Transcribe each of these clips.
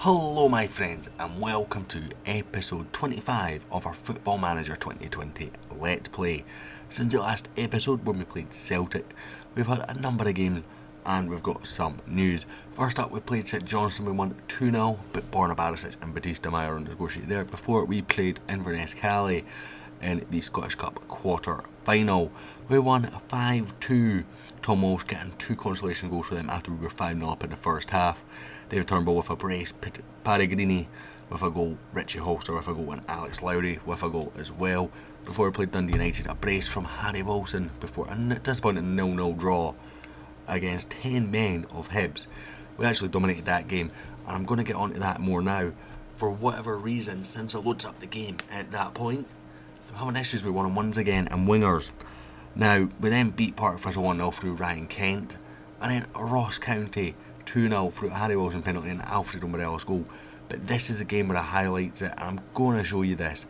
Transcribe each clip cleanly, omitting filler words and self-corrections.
Hello my friends and welcome to episode 25 of our Football Manager 2020 Let's Play. Since the last episode when we played Celtic, we've had a number of games and we've got some news. First up, we played St Johnstone, we won 2-0, but Borna Barisic and Batista Meyer negotiated there. Before we played Inverness Cali in the Scottish Cup quarter final. We won 5-2. Tom Walsh getting 2 consolation goals for them after we were 5-0 up in the first half. David Turnbull with a brace, Pellegrini with a goal, Richie Holster with a goal, and Alex Lowry with a goal as well. Before we played Dundee United, a brace from Harry Wilson before a disappointing 0-0 draw against 10 men of Hibs. We actually dominated that game, and I'm going to get onto that more now. For whatever reason, since I loaded up the game at that point, I'm having issues with one-on-ones again and wingers. Now, we then beat Park Fisher 1-0 through Ryan Kent, and then Ross County 2-0 through a Harry Wilson penalty and Alfredo Morelos goal. But this is a game where I highlights it, and I'm going to show you this.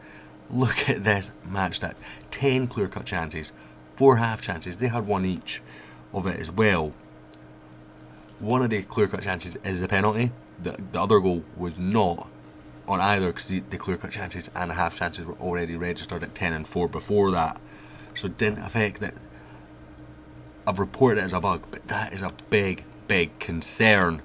Look at this match stat. 10 clear-cut chances, 4 half chances. They had one each of it as well. One of the clear-cut chances is a penalty. The other goal was not on either, because the clear-cut chances and the half chances were already registered at 10 and 4 before that. So it didn't affect it. I've reported it as a bug, but that is a big concern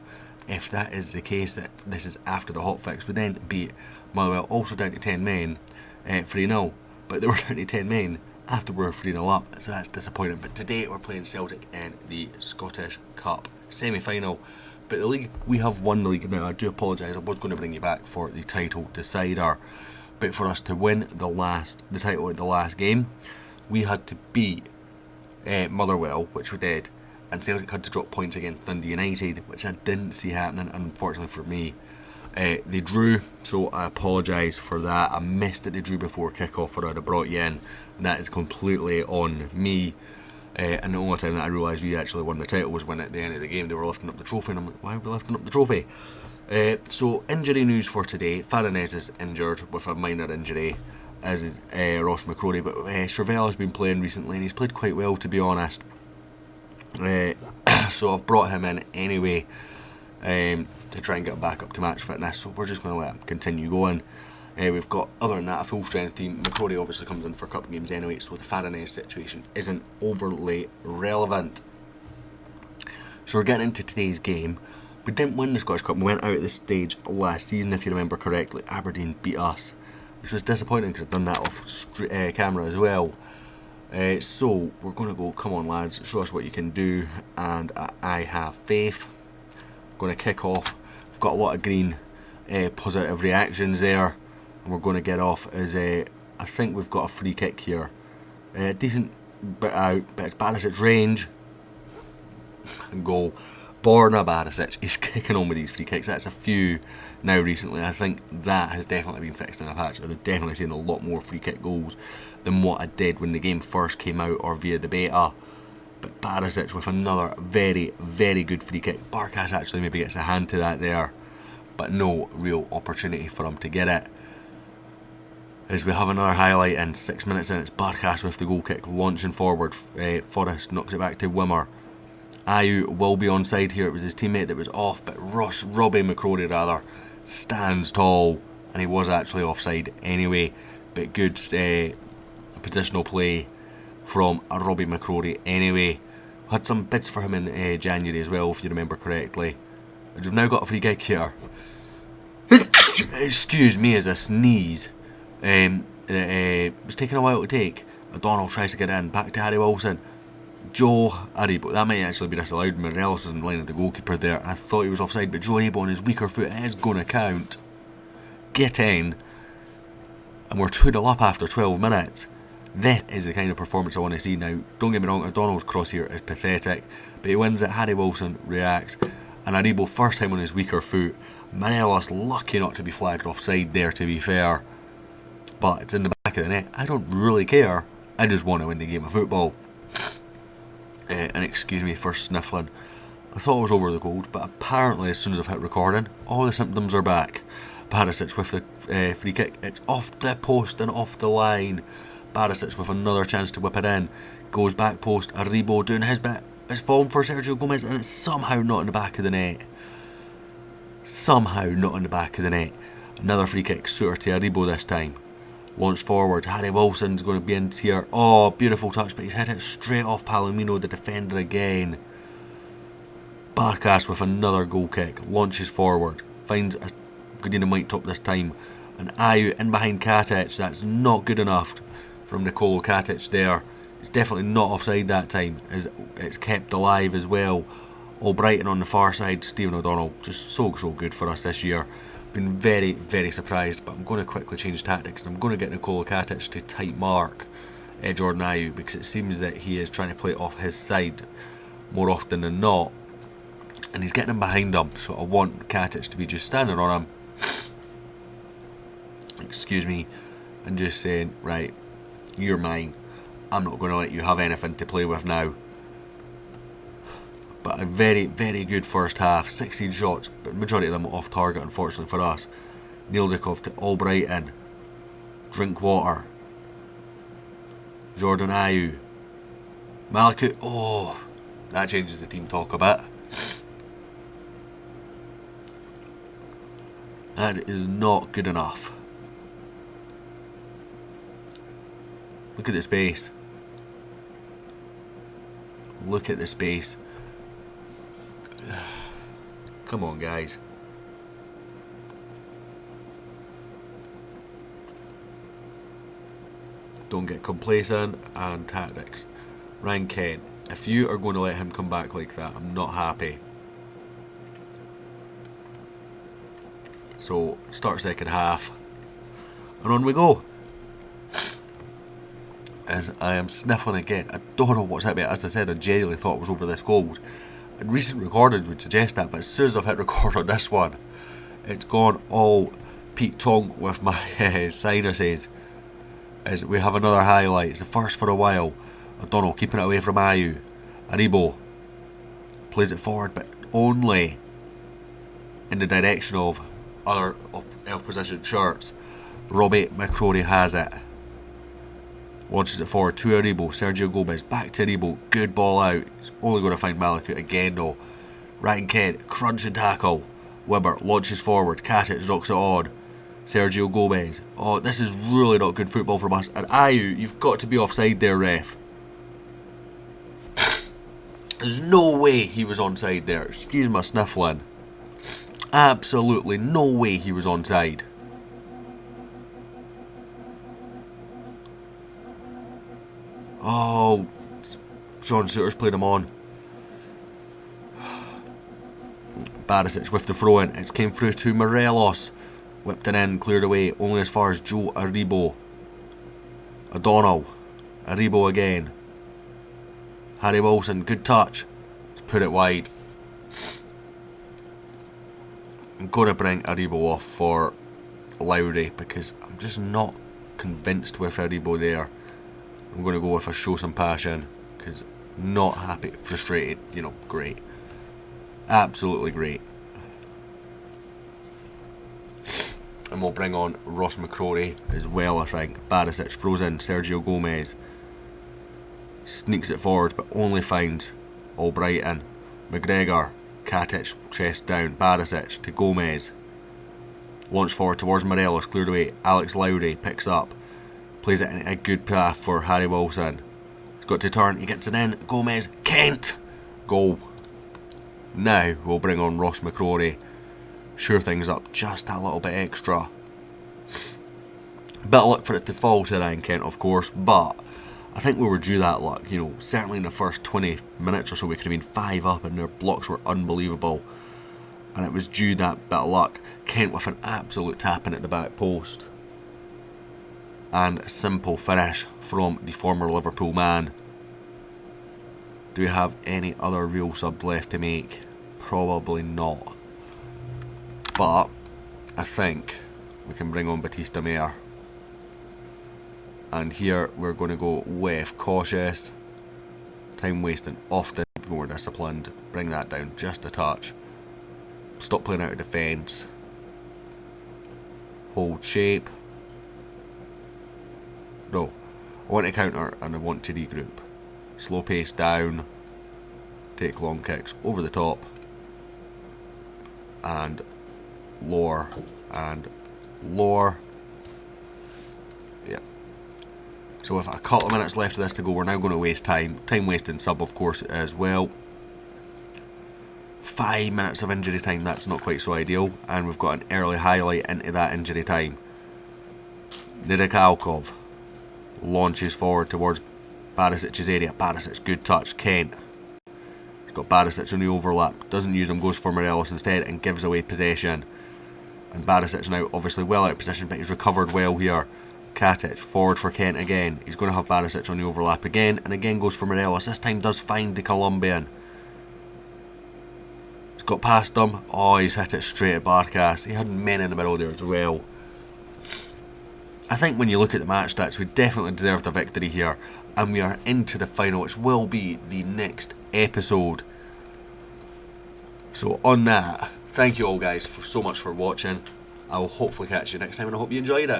if that is the case, that this is after the hotfix. We then beat Motherwell, also down to 10 men, 3-0, but they were down to 10 men after we were 3-0 up, so that's disappointing. But today we're playing Celtic in the Scottish Cup semi-final. But the league, we have won the league now. I do apologise, I was going to bring you back for the title decider, but for us to win the title at the last game, we had to beat Motherwell, which we did, and Celtic had to drop points against Dundee United, which I didn't see happening, unfortunately for me. They drew, so I apologise for that. I missed that they drew before kick-off, or I'd have brought you in, and that is completely on me. And the only time that I realised we actually won the title was when at the end of the game they were lifting up the trophy, and I'm like, why are we lifting up the trophy? So injury news for today. Farinez is injured with a minor injury, as is Ross McCrory, but Chauvel has been playing recently and he's played quite well, to be honest. So I've brought him in anyway to try and get back up to match fitness, so we're just going to let him continue going. We've got, other than that, a full strength team. McCrory obviously comes in for cup games anyway, so the Farinez situation isn't overly relevant. So we're getting into today's game. We didn't win the Scottish Cup. We went out at this stage last season, if you remember correctly. Aberdeen beat us, which was disappointing because I'd done that off camera as well. So we're going to go, come on lads, show us what you can do, and I have faith. Going to kick off. We've got a lot of green positive reactions there, and we're going to get off as I think we've got a free kick here. Decent bit out, but it's Barisic's range and goal. Borna Barisic is kicking on with these free kicks. That's a few now recently. I think that has definitely been fixed in a patch. I've definitely seen a lot more free kick goals than what I did when the game first came out or via the beta. But Barisic with another very good free kick. Barkas actually maybe gets a hand to that there, but no real opportunity for him to get it. As we have another highlight in 6 minutes in, it's Barkas with the goal kick launching forward. Forrest knocks it back to Wimmer. Ayew will be onside here. It was his teammate that was off, but Robbie McCrory stands tall, and he was actually offside anyway. But good positional play from Robbie McCrory anyway. Had some bids for him in January as well, if you remember correctly. We've now got a free kick here. Excuse me as I sneeze. It was taking a while to take. O'Donnell tries to get in, back to Harry Wilson. Joe Aribo, that might actually be disallowed. Morelos was in line with the goalkeeper there. I thought he was offside, but Joe Aribo on his weaker foot is going to count. Get in. And we're 2-0 up after 12 minutes. This is the kind of performance I want to see now. Don't get me wrong, O'Donnell's cross here is pathetic, but he wins it. Harry Wilson reacts, and Aribo first time on his weaker foot. Morelos lucky not to be flagged offside there, to be fair, but it's in the back of the net. I don't really care. I just want to win the game of football. And excuse me for sniffling. I thought I was over the gold, but apparently as soon as I've hit recording, all the symptoms are back. Barisic with the free kick. It's off the post and off the line. Barisic with another chance to whip it in. Goes back post. Aribo doing his bit. It's fallen for Sergio Gomez, and it's somehow not in the back of the net. Somehow not in the back of the net. Another free kick, Suter to Aribo this time. Launched forward, Harry Wilson's going to be in here. Oh, beautiful touch, but he's hit it straight off Palomino, the defender again. Barkas with another goal kick, launches forward, finds a good mic top this time, and Ayew in behind Katic. That's not good enough from Nicolo Katic there. It's definitely not offside that time, as it's kept alive as well. Albrighton on the far side, Stephen O'Donnell, just so good for us this year. Been very, very surprised, but I'm going to quickly change tactics, and I'm going to get Nicolo Katic to tight mark Jordan Ayew, because it seems that he is trying to play it off his side more often than not, and he's getting him behind him, so I want Katic to be just standing on him, excuse me, and just saying, right, you're mine, I'm not going to let you have anything to play with now. But a very, very good first half. 16 shots, but majority of them off target, unfortunately for us. Nielzikov to Albrighton. Drinkwater. Jordan Ayew. Malakut. Oh, that changes the team talk a bit. That is not good enough. Look at the space. Look at the space. Come on, guys. Don't get complacent, and tactics. Ryan Kent, if you are going to let him come back like that, I'm not happy. So, start second half. And on we go. As I am sniffling again. I don't know what's happening. As I said, I genuinely thought it was over this gold. And recent recordings would suggest that, but as soon as I've hit record on this one, it's gone all Pete Tonk with my sinuses. As we have another highlight. It's the first for a while. O'Donnell keeping it away from Ayew. Aribo plays it forward, but only in the direction of other opposition shirts. Robbie McCrory has it. Launches it forward to Aribo. Sergio Gomez back to Aribo. Good ball out. He's only going to find Malakut again though. Ryan Kent, crunch and tackle. Wibber launches forward. Katic knocks it on. Sergio Gomez. Oh, this is really not good football from us. And Ayew, you've got to be offside there, ref. There's no way he was onside there. Excuse my sniffling. Absolutely no way he was onside. Oh, John Suter's played him on. Barisic with the throw in. It's came through to Morelos. Whipped it in, cleared away, only as far as Joe Aribo. O'Donnell. Aribo again. Harry Wilson, good touch. Let's put it wide. I'm going to bring Aribo off for Lowry because I'm just not convinced with Aribo there. I'm going to go with a show some passion because not happy, frustrated, great. Absolutely great. And we'll bring on Ross McCrory as well, I think. Barisic throws in Sergio Gomez. Sneaks it forward but only finds Albrighton. McGregor. Katic chest down. Barisic to Gomez. Launch forward towards Morelos. Cleared away. Alex Lowry picks up. Plays it in a good path for Harry Wilson. He's got to turn. He gets it in. Gomez. Kent. Goal. Now we'll bring on Ross McCrory. Sure things up just a little bit extra. Bit of luck for it to fall to Ryan Kent, of course, but I think we were due that luck. Certainly in the first 20 minutes or so we could have been 5 up and their blocks were unbelievable. And it was due that bit of luck. Kent with an absolute tapping at the back post. And a simple finish from the former Liverpool man. Do we have any other real subs left to make? Probably not. But I think we can bring on Batista Mayer. And here we're going to go with cautious, time wasting, often more disciplined. Bring that down just a touch. Stop playing out of defence. Hold shape. No, I want to counter and I want to regroup. Slow pace down. Take long kicks over the top. And lower, and lower. Yeah. So with a couple of minutes left of this to go, we're now going to waste time. Time wasting sub, of course, as well. 5 minutes of injury time, that's not quite so ideal. And we've got an early highlight into that injury time. Nidikalkov launches forward towards Barisic's area. Barisic, good touch. Kent. He's got Barisic on the overlap. Doesn't use him, goes for Morelos instead and gives away possession. And Barisic now obviously well out of position, but he's recovered well here. Katic forward for Kent again. He's going to have Barisic on the overlap again, and again goes for Morelos. This time does find the Colombian. He's got past him. Oh, he's hit it straight at Barkas. He had men in the middle there as well. I think when you look at the match stats, we definitely deserved a victory here, and we are into the final, which will be the next episode. So on that, thank you all guys so much for watching. I will hopefully catch you next time, and I hope you enjoyed it.